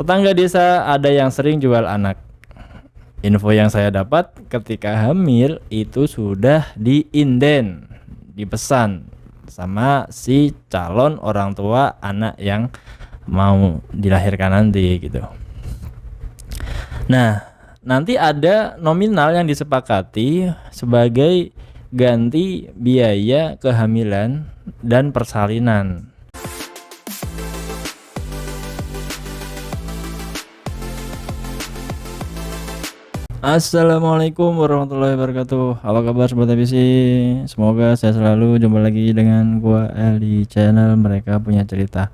Tetangga desa ada yang sering jual anak. Info yang saya dapat ketika hamil itu sudah diinden, dipesan sama si calon orang tua anak yang mau dilahirkan nanti gitu. Nah, nanti ada nominal yang disepakati sebagai ganti biaya kehamilan dan persalinan. Assalamualaikum warahmatullahi wabarakatuh. Apa kabar sobat ABC? Semoga saya selalu. Jumpa lagi dengan gua El di channel Mereka Punya Cerita.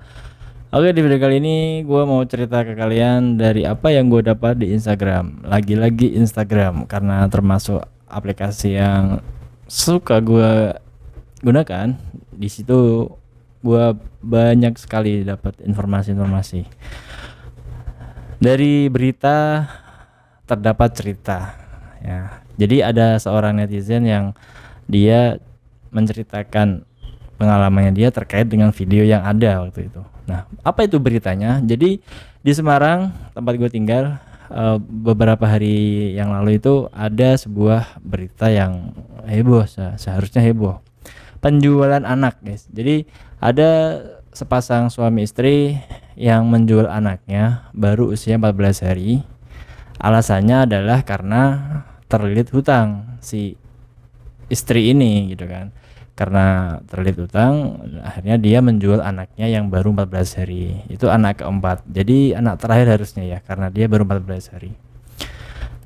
Oke, di video kali ini gua mau cerita ke kalian dari apa yang gua dapat di Instagram. Lagi-lagi Instagram karena termasuk aplikasi yang suka gua gunakan. Di situ gua banyak sekali dapat informasi-informasi. Dari berita terdapat cerita ya. Jadi ada seorang netizen yang dia menceritakan pengalamannya dia terkait dengan video yang ada waktu itu. Nah, apa itu beritanya? Jadi di Semarang tempat gue tinggal, beberapa hari yang lalu itu ada sebuah berita yang heboh, seharusnya heboh. Penjualan anak, guys. Jadi ada sepasang suami istri yang menjual anaknya baru usia 14 hari. Alasannya adalah karena terlilit hutang si istri ini gitu kan. Karena terlilit hutang, akhirnya dia menjual anaknya yang baru 14 hari. Itu anak keempat. Jadi anak terakhir harusnya ya, karena dia baru 14 hari.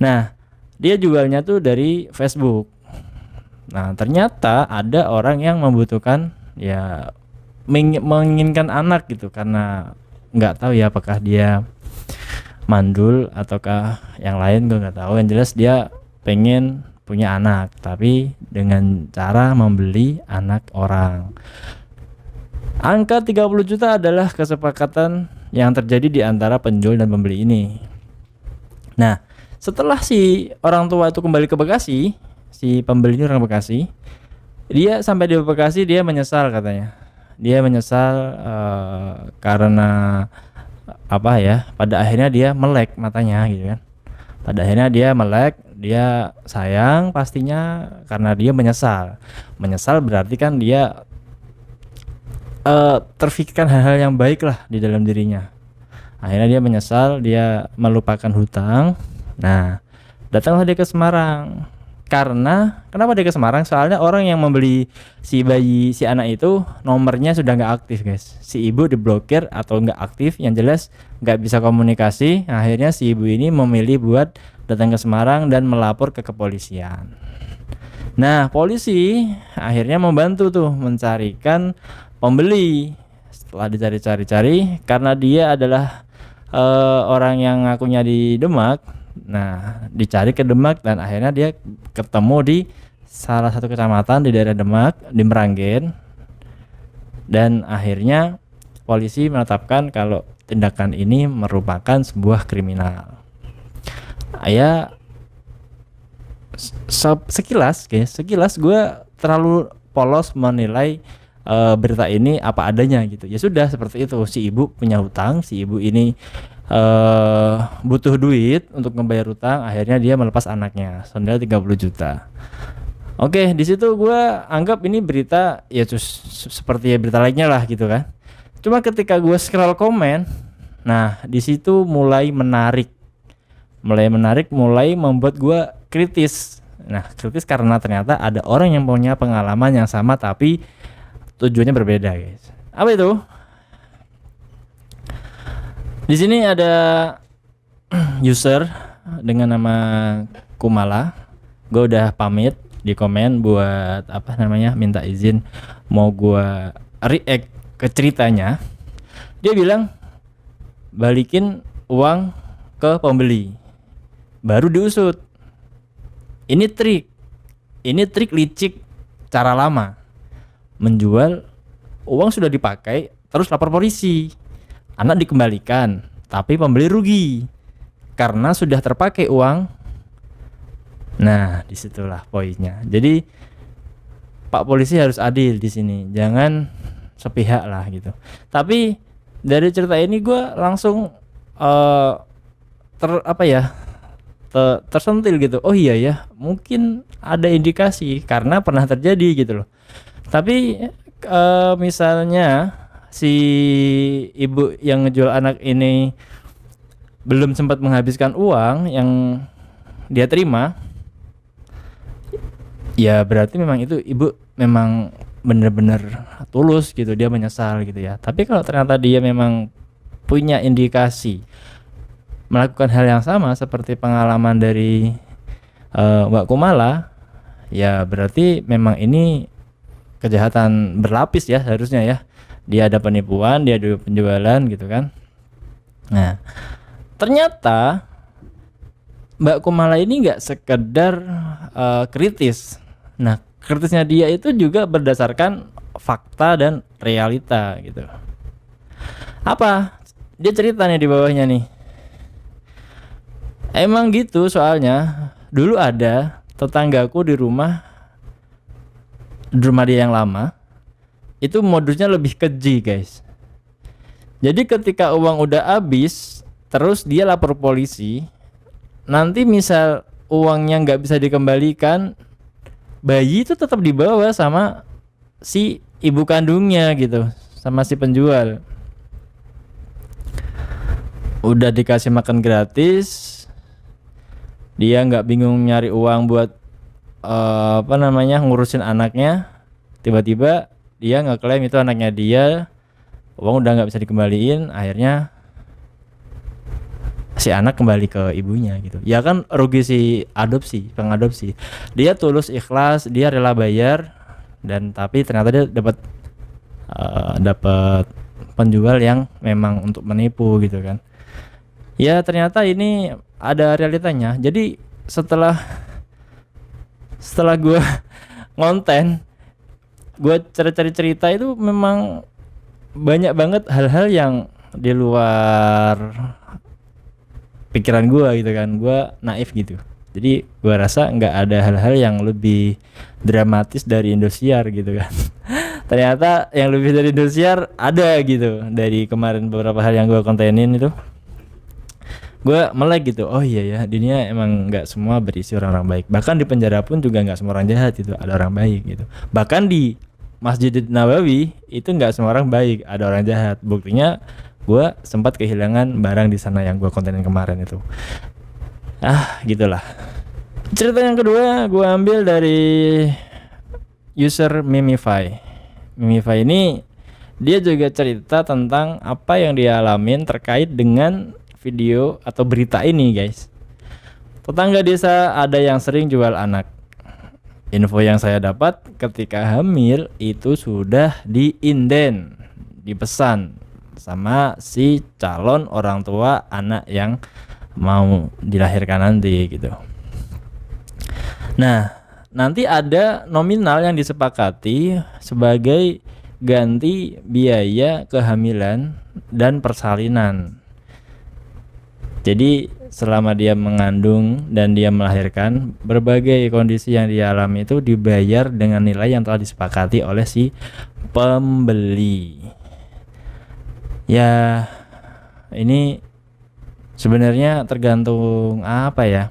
Nah, dia jualnya tuh dari Facebook. Nah, ternyata ada orang yang membutuhkan ya menginginkan anak gitu, karena nggak tahu ya apakah dia mandul ataukah yang lain, gue nggak tahu. Yang jelas dia pengen punya anak, tapi dengan cara membeli anak orang. Angka 30 juta adalah kesepakatan yang terjadi di antara penjual dan pembeli ini. Nah, setelah si orang tua itu kembali ke Bekasi, si pembeli ini orang Bekasi, dia sampai di Bekasi dia menyesal katanya. Dia menyesal karena apa ya, pada akhirnya dia melek matanya gitu kan. Pada akhirnya dia melek, dia sayang pastinya karena dia menyesal. Menyesal berarti kan dia terfikirkan hal-hal yang baik lah di dalam dirinya. Akhirnya dia menyesal, dia melupakan hutang. Nah, datanglah dia ke Semarang. Karena kenapa dia ke Semarang? Soalnya orang yang membeli si bayi, si anak itu nomornya sudah nggak aktif, guys. Si ibu diblokir atau nggak aktif, yang jelas nggak bisa komunikasi. Akhirnya si ibu ini memilih buat datang ke Semarang dan melapor ke kepolisian. Nah, polisi akhirnya membantu tuh mencarikan pembeli. Setelah dicari-cari, karena dia adalah orang yang ngakunya di Demak. Nah, dicari ke Demak dan akhirnya dia ketemu di salah satu kecamatan di daerah Demak, di Meranggen. Dan akhirnya polisi menetapkan kalau tindakan ini merupakan sebuah kriminal. Ya, sekilas gue terlalu polos menilai berita ini apa adanya gitu. Ya sudah seperti itu. Si ibu punya hutang, si ibu ini butuh duit untuk membayar hutang, akhirnya dia melepas anaknya senilai 30 juta. Oke, di situ gue anggap ini berita ya seperti ya berita lainnya lah gitu kan. Cuma ketika gue scroll komen, nah di situ mulai menarik, mulai membuat gue kritis. Nah, kritis karena ternyata ada orang yang punya pengalaman yang sama tapi tujuannya berbeda, guys. Apa itu? Di sini ada user dengan nama Kumala. Gue udah pamit di komen buat minta izin mau gue react ke ceritanya. Dia bilang balikin uang ke pembeli, baru diusut. Ini trik licik cara lama. Menjual uang sudah dipakai terus lapor polisi. Anak dikembalikan, tapi pembeli rugi karena sudah terpakai uang. Nah, disitulah poinnya. Jadi Pak Polisi harus adil di sini, jangan sepihak lah gitu. Tapi dari cerita ini gue langsung eh apa ya, tersentil gitu. Oh iya ya, mungkin ada indikasi karena pernah terjadi gitu loh. Tapi misalnya si ibu yang ngejual anak ini belum sempat menghabiskan uang yang dia terima, ya berarti memang itu ibu memang benar-benar tulus gitu, dia menyesal gitu ya. Tapi kalau ternyata dia memang punya indikasi melakukan hal yang sama seperti pengalaman dari Mbak Kumala, ya berarti memang ini kejahatan berlapis ya harusnya ya. Dia ada penipuan, dia ada penjualan gitu kan. Nah, ternyata Mbak Kumala ini nggak sekedar kritis. Nah, kritisnya dia itu juga berdasarkan fakta dan realita gitu. Apa? Dia cerita nih di bawahnya nih. Emang gitu soalnya. Dulu ada tetanggaku di rumah dia yang lama. Itu modusnya lebih keji, guys. Jadi ketika uang udah habis, terus dia lapor polisi. Nanti misal uangnya nggak bisa dikembalikan, bayi itu tetap dibawa sama si ibu kandungnya gitu, sama si penjual. Udah dikasih makan gratis, dia nggak bingung nyari uang buat ngurusin anaknya. Tiba-tiba dia ngeklaim itu anaknya dia, uang udah nggak bisa dikembaliin, akhirnya si anak kembali ke ibunya gitu. Ya kan rugi si pengadopsi. Dia tulus ikhlas, dia rela bayar, dan tapi ternyata dia dapat penjual yang memang untuk menipu gitu kan. Ya ternyata ini ada realitanya. Jadi setelah gue ngonten, gue cari-cari cerita itu memang banyak banget hal-hal yang di luar pikiran gue gitu kan. Gue naif gitu. Jadi gue rasa nggak ada hal-hal yang lebih dramatis dari Indosiar gitu kan. Ternyata yang lebih dari Indosiar ada gitu. Dari kemarin beberapa hal yang gue kontenin itu, gue melek gitu. Oh iya ya, dunia emang nggak semua berisi orang-orang baik. Bahkan di penjara pun juga nggak semua orang jahat itu, ada orang baik gitu. Bahkan di Masjid Nabawi itu nggak semua orang baik, ada orang jahat. Buktinya gue sempat kehilangan barang di sana yang gue kontenin kemarin itu. Gitulah. Cerita yang kedua gue ambil dari user Mimify. Mimify ini dia juga cerita tentang apa yang dia alamin terkait dengan video atau berita ini, guys. Tetangga desa ada yang sering jual anak. Info yang saya dapat ketika hamil itu sudah diinden, dipesan sama si calon orang tua anak yang mau dilahirkan nanti gitu. Nah, nanti ada nominal yang disepakati sebagai ganti biaya kehamilan dan persalinan. Jadi selama dia mengandung dan dia melahirkan, berbagai kondisi yang dia alami itu dibayar dengan nilai yang telah disepakati oleh si pembeli. Ya, ini sebenarnya tergantung apa ya?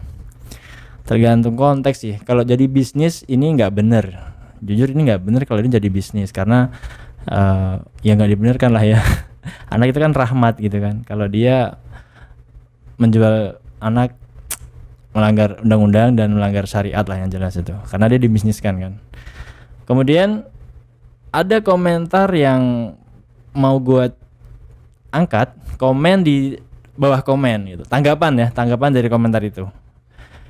Tergantung konteks sih. Kalau jadi bisnis ini nggak bener. Jujur ini nggak bener kalau ini jadi bisnis, karena ya nggak dibenarkan lah ya. Anak itu kan rahmat gitu kan. Kalau dia menjual anak, melanggar undang-undang dan melanggar syariat lah yang jelas itu, karena dia dibisniskan kan. Kemudian ada komentar yang mau gue angkat, komen di bawah komen gitu, tanggapan dari komentar itu.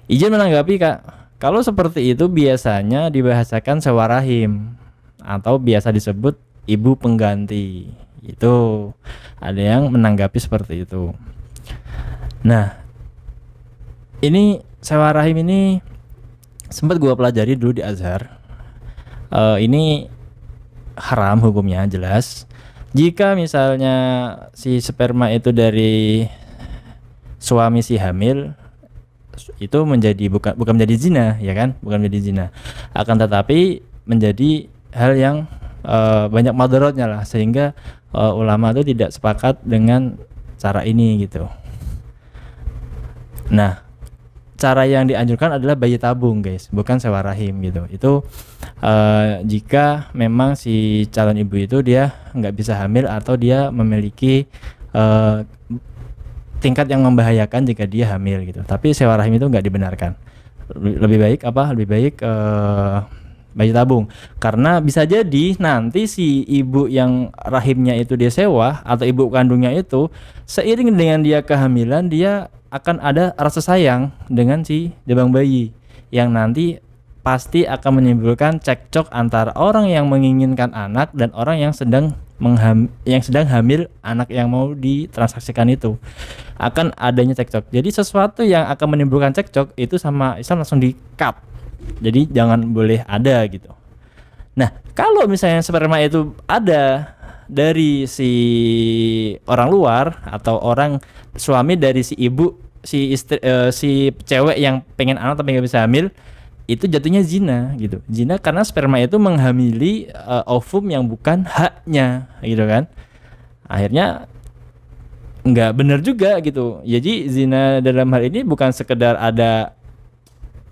Izin menanggapi kak, kalau seperti itu biasanya dibahasakan sewa rahim atau biasa disebut ibu pengganti. Itu ada yang menanggapi seperti itu. Nah, ini sewa rahim ini sempat gue pelajari dulu di Azhar. Ini haram hukumnya jelas. Jika misalnya si sperma itu dari suami si hamil, itu menjadi bukan menjadi zina, ya kan? Bukan menjadi zina. Akan tetapi menjadi hal yang banyak madaratnya lah, sehingga ulama itu tidak sepakat dengan cara ini gitu. Nah, cara yang dianjurkan adalah bayi tabung guys, bukan sewa rahim gitu. Itu jika memang si calon ibu itu dia nggak bisa hamil atau dia memiliki tingkat yang membahayakan jika dia hamil gitu. Tapi sewa rahim itu nggak dibenarkan. Lebih baik apa? Lebih baik bayi tabung, karena bisa jadi nanti si ibu yang rahimnya itu dia sewa atau ibu kandungnya itu seiring dengan dia kehamilan dia akan ada rasa sayang dengan si jabang bayi yang nanti pasti akan menimbulkan cekcok antara orang yang menginginkan anak dan orang yang sedang hamil anak yang mau ditransaksikan itu. Akan adanya cekcok. Jadi sesuatu yang akan menimbulkan cekcok itu sama Islam langsung di-cut. Jadi jangan boleh ada gitu. Nah, kalau misalnya sperma itu ada dari si orang luar atau orang suami dari si ibu, si istri, si cewek yang pengen anak tapi nggak bisa hamil, itu jatuhnya zina gitu. Zina karena sperma itu menghamili ovum yang bukan haknya gitu kan. Akhirnya nggak benar juga gitu. Jadi zina dalam hal ini bukan sekedar ada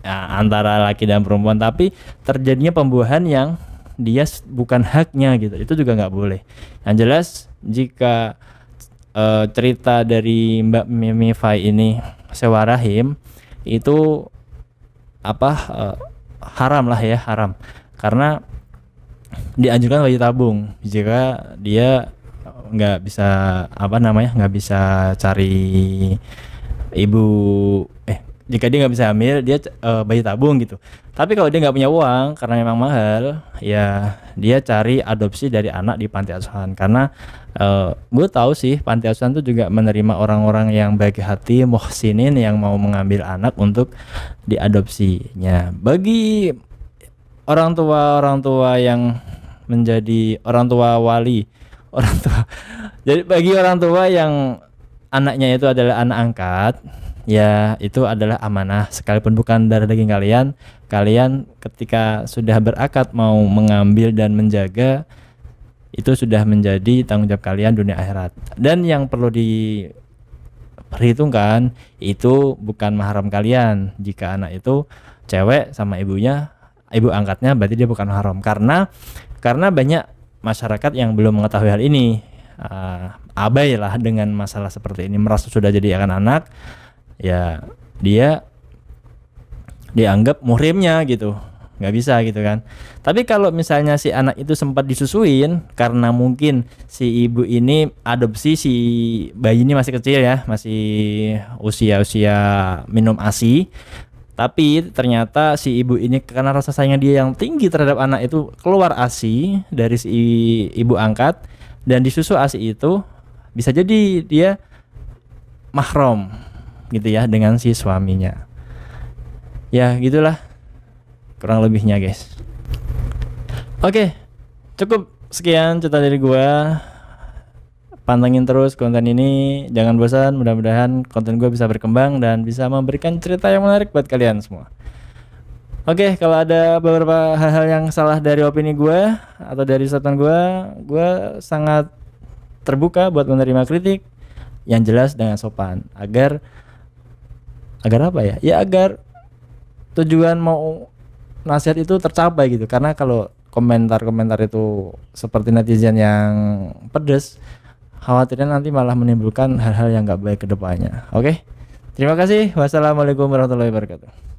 antara laki dan perempuan, tapi terjadinya pembuahan yang dia bukan haknya gitu. Itu juga nggak boleh. Yang jelas jika cerita dari Mbak Mimi Fai ini sewa rahim itu haram lah ya, haram karena dianjurkan bayi tabung jika dia nggak bisa nggak bisa cari ibu jika dia nggak bisa hamil dia bayi tabung gitu. Tapi kalau dia nggak punya uang karena memang mahal, ya dia cari adopsi dari anak di panti asuhan. Karena gue tahu sih panti asuhan tuh juga menerima orang-orang yang baik hati, muhsinin yang mau mengambil anak untuk diadopsinya. Bagi orang tua yang menjadi orang tua wali, orang tua. Jadi bagi orang tua yang anaknya itu adalah anak angkat, ya itu adalah amanah. Sekalipun bukan darah daging kalian ketika sudah berakad mau mengambil dan menjaga, itu sudah menjadi tanggung jawab kalian dunia akhirat. Dan yang perlu diperhitungkan itu bukan mahram kalian. Jika anak itu cewek sama ibunya, ibu angkatnya, berarti dia bukan mahram. Karena banyak masyarakat yang belum mengetahui hal ini, abai lah dengan masalah seperti ini, merasa sudah jadi anak, ya dia dianggap muhrimnya gitu, nggak bisa gitu kan. Tapi kalau misalnya si anak itu sempat disusuin karena mungkin si ibu ini adopsi, si bayi ini masih kecil ya, masih usia minum ASI, tapi ternyata si ibu ini karena rasa sayangnya dia yang tinggi terhadap anak itu keluar ASI dari si ibu angkat dan disusu ASI itu, bisa jadi dia mahram gitu ya dengan si suaminya. Ya gitulah kurang lebihnya guys. Oke, cukup sekian cerita dari gua. Pantengin terus konten ini, jangan bosan. Mudah-mudahan konten gua bisa berkembang dan bisa memberikan cerita yang menarik buat kalian semua. Oke, kalau ada beberapa hal-hal yang salah dari opini gua atau dari statement gua sangat terbuka buat menerima kritik yang jelas dengan sopan, agar apa ya? Ya agar tujuan mau nasihat itu tercapai gitu. Karena kalau komentar-komentar itu seperti netizen yang pedes, khawatirnya nanti malah menimbulkan hal-hal yang gak baik ke depannya. Oke, terima kasih. Wassalamualaikum warahmatullahi wabarakatuh.